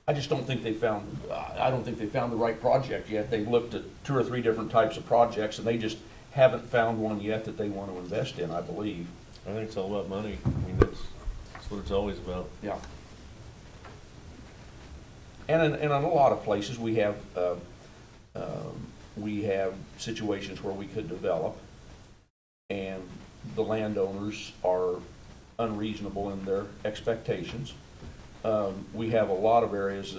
I just don't think they found, I don't think they found the right project yet. They've looked at 2 or 3 different types of projects, and they just haven't found one yet that they want to invest in, I believe. I think it's all about money. I mean, that's what it's always about. Yeah. And in a lot of places, we have situations where we could develop, and the landowners are unreasonable in their expectations. We have a lot of areas,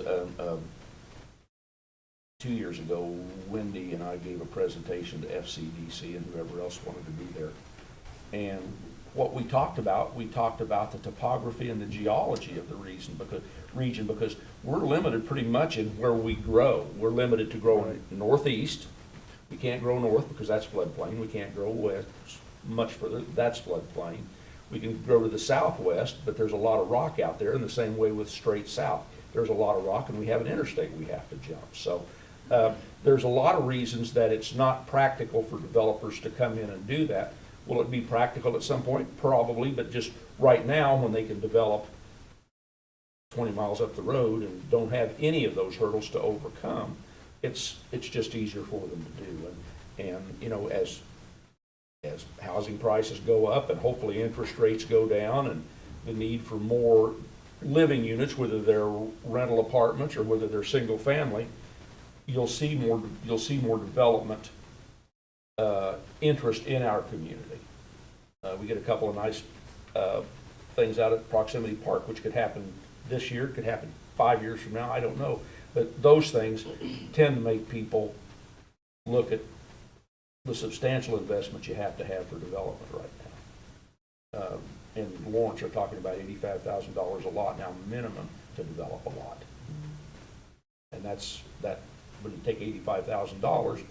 2 years ago, Wendy and I gave a presentation to FCDC and whoever else wanted to be there. And what we talked about the topography and the geology of the region, because we're limited pretty much in where we grow. We're limited to growing northeast. We can't grow north because that's floodplain. We can't grow west much further, that's floodplain. We can grow to the southwest, but there's a lot of rock out there, in the same way with straight south. There's a lot of rock, and we have an interstate we have to jump. So there's a lot of reasons that it's not practical for developers to come in and do that. Will it be practical at some point? Probably, but just right now, when they can develop 20 miles up the road and don't have any of those hurdles to overcome, it's just easier for them to do. And you know, as housing prices go up and hopefully interest rates go down, and the need for more living units, whether they're rental apartments or whether they're single family, you'll see more development interest in our community. We get a couple of nice things out at Proximity Park, which could happen this year, could happen 5 years from now, I don't know. But those things tend to make people look at the substantial investment you have to have for development right now. In Lawrence, are talking about $85,000 a lot now minimum to develop a lot. And that when you take $85,000,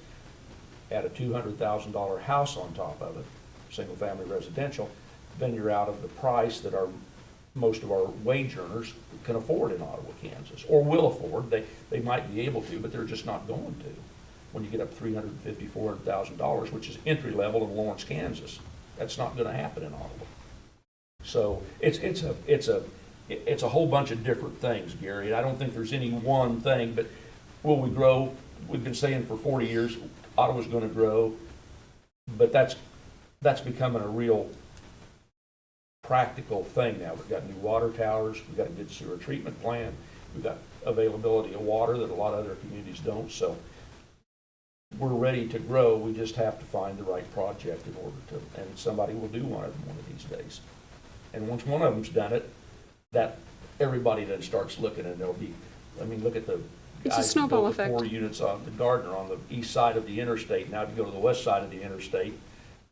add a $200,000 house on top of it, single-family residential, then you're out of the price that most of our wage earners can afford in Ottawa, Kansas, or will afford. They might be able to, but they're just not going to. When you get up $350,000, $400,000, which is entry level in Lawrence, Kansas, that's not going to happen in Ottawa. So it's a whole bunch of different things, Gary. I don't think there's any one thing, but will we grow? We've been saying for 40 years, Ottawa's going to grow, but that's becoming a real practical thing now. We've got new water towers, we've got a good sewer treatment plant, we've got availability of water that a lot of other communities don't. So we're ready to grow. We just have to find the right project in order to, and somebody will do one of them one of these days. And once one of them's done it, that everybody then starts looking, and there'll be, I mean, look at the It's a guys who snowball built the effect. 4 units on the Gardner on the east side of the interstate. Now if you go to the west side of the interstate,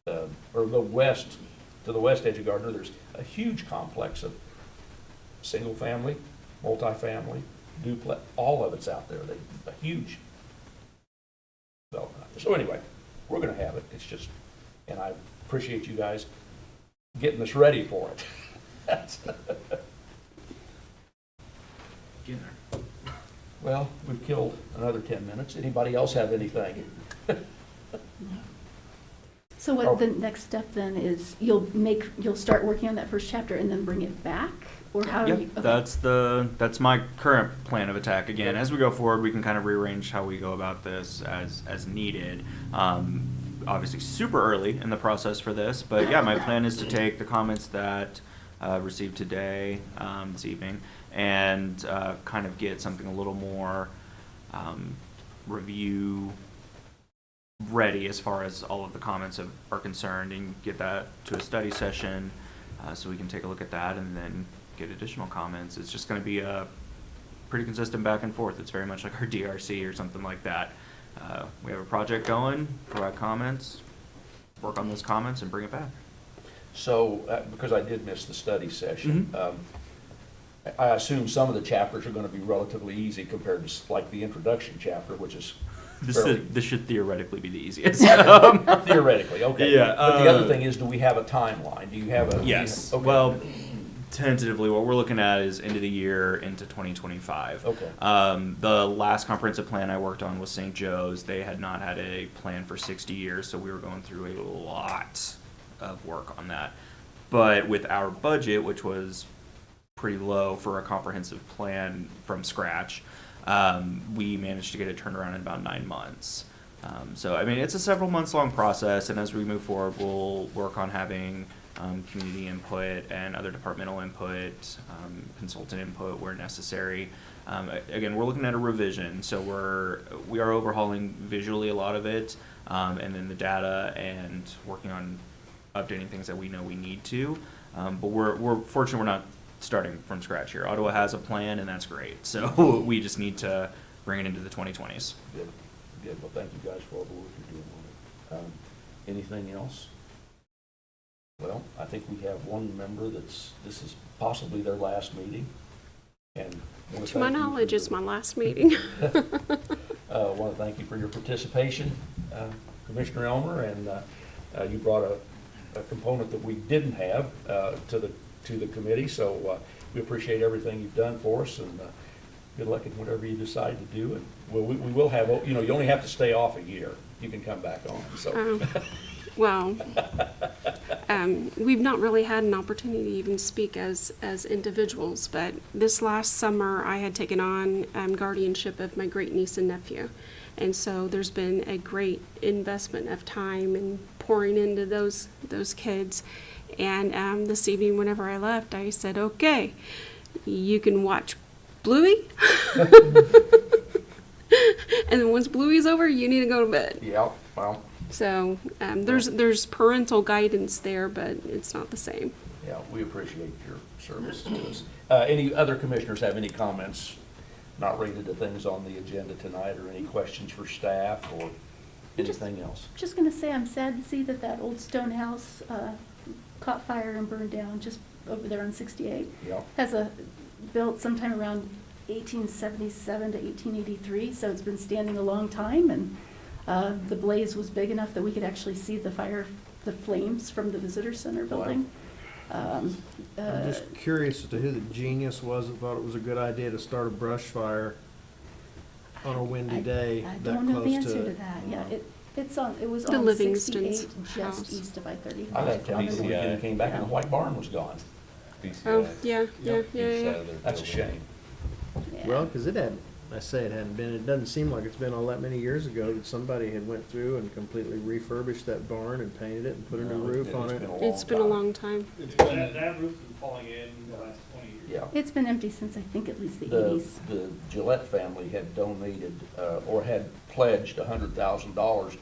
or go west to the west edge of Gardner, there's a huge complex of single family, multifamily, duplex, all of it's out there. A huge development. So anyway, we're going to have it. It's just, and I appreciate you guys getting us ready for it. Get there. Well, we've killed another 10 minutes. Anybody else have anything? So what the next step then is, you'll start working on that first chapter and then bring it back? Or how are you? Yep, Okay. that's my current plan of attack. Again, as we go forward, we can kind of rearrange how we go about this as needed. Obviously, super early in the process for this, but yeah, my plan is to take the comments that received today, this evening, and kind of get something a little more review ready as far as all of the comments are concerned, and get that to a study session so we can take a look at that and then get additional comments. It's just going to be a pretty consistent back and forth. It's very much like our DRC or something like that. We have a project going, provide comments, work on those comments, and bring it back. So, because I did miss the study session, I assume some of the chapters are going to be relatively easy compared to like the introduction chapter, which is This should theoretically be the easiest. theoretically, okay. Yeah, But the other thing is, do we have a timeline? Do you have a? Yes. Okay. Well, tentatively, what we're looking at is end of the year into 2025. Okay. The last comprehensive plan I worked on was St. Joe's. They had not had a plan for 60 years, so we were going through a lot of work on that. But with our budget, which was pretty low for a comprehensive plan from scratch, we managed to get it turned around in about 9 months. So, I mean, it's a several months long process, and as we move forward, we'll work on having community input and other departmental input, consultant input where necessary. Again, we're looking at a revision, so we are overhauling visually a lot of it, and then the data, and working on updating things that we know we need to. But we're fortunate we're not starting from scratch here. Ottawa has a plan, and that's great. So we just need to bring it into the 2020s. Good, good. Well, thank you guys for all the work you're doing on it. Anything else? Well, I think we have one member this is possibly their last meeting. And To my knowledge, it's my last meeting. I want to thank you for your participation, Commissioner Elmer, and you brought a component that we didn't have to the committee, so we appreciate everything you've done for us, and good luck in whatever you decide to do. And we will have, you only have to stay off a year. You can come back on, so. Well, we've not really had an opportunity to even speak as individuals, but this last summer I had taken on guardianship of my great niece and nephew. And so there's been a great investment of time and pouring into those kids. And this evening, whenever I left, I said, okay, you can watch Bluey. And then once Bluey's over, you need to go to bed. Yeah, well. So there's parental guidance there, but it's not the same. Yeah, we appreciate your service to us. Any other commissioners have any comments not related to things on the agenda tonight, or any questions for staff or anything else? Just going to say, I'm sad to see that old stone house caught fire and burned down just over there on 68. Yeah. Has built sometime around 1877 to 1883, so it's been standing a long time, and the blaze was big enough that we could actually see the fire the flames from the visitor center building. I'm just curious as to who the genius was that thought it was a good idea to start a brush fire on a windy day I that don't know the close answer to to it. that, yeah, it was The on Livingston's 68, house. just east of I-35. I left town for the weekend and came back and the white barn was gone. Oh, yeah, yeah, yeah, East yeah. side of their That's a building. shame. Yeah. Well, because it hadn't, I say it hadn't been, it doesn't seem like it's been all that many years ago that somebody had went through and completely refurbished that barn and painted it and put a new roof on it. It's been a long time. That roof has been falling in the last 20 years. Yeah. It's been empty since I think at least the The, 80s. the Gillette family had donated, or had pledged $100,000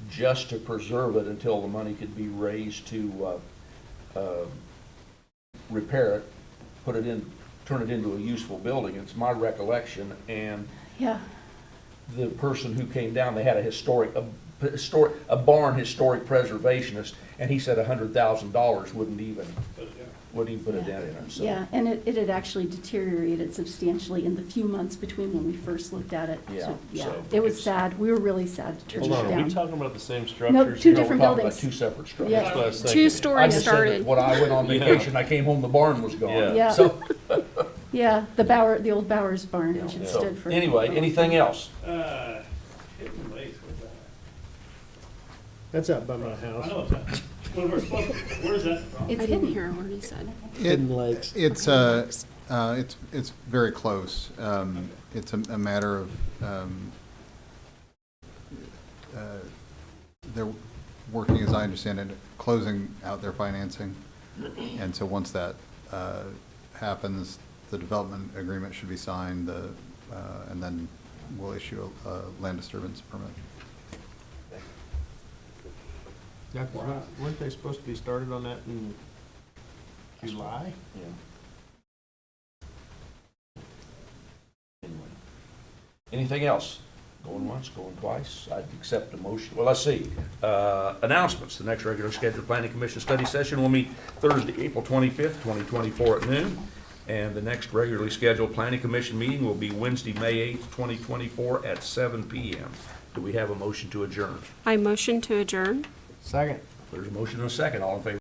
just to preserve it until the money could be raised to, repair it, put it in, turn it into a useful building. It's my recollection, and Yeah, the person who came down, they had a barn historic preservationist, and he said $100,000 wouldn't even put a dent in it, so. yeah, and it had actually deteriorated substantially in the few months between when we first looked at it. Yeah, Yeah, so it was it's- sad, we were really sad to turn Hold it on, are we down. talking about the same No, structures? two No, we're different talking about buildings. two separate structures. Yeah. That's what I was Two thinking. I stories just said that started. when I went on Yeah. vacation, I came home, the barn was gone. Yeah. Yeah. So, Yeah, the old Bowers barn, which had so, stood for. anyway, anything else? Hidden Lakes, where's that? That's out by my I house. know it's that. Where's that from? It's I didn't hidden. hear what he said. Hidden Lakes. It's very close. It's a matter of, they're working, as I understand it, closing out their financing. And so once that happens, the development agreement should be signed, and then we'll issue a land disturbance permit. Yeah, 'cause weren't they supposed to be started on that in July? Yeah. Anyway. Anything else? Going once, going twice? I'd accept a motion. Well, let's see. Announcements. The next regular scheduled planning commission study session will meet Thursday, April 25th, 2024 at noon. And the next regularly scheduled planning commission meeting will be Wednesday, May 8th, 2024 at 7 p.m. Do we have a motion to adjourn? I motion to adjourn. Second. There's a motion and a second. All in favor?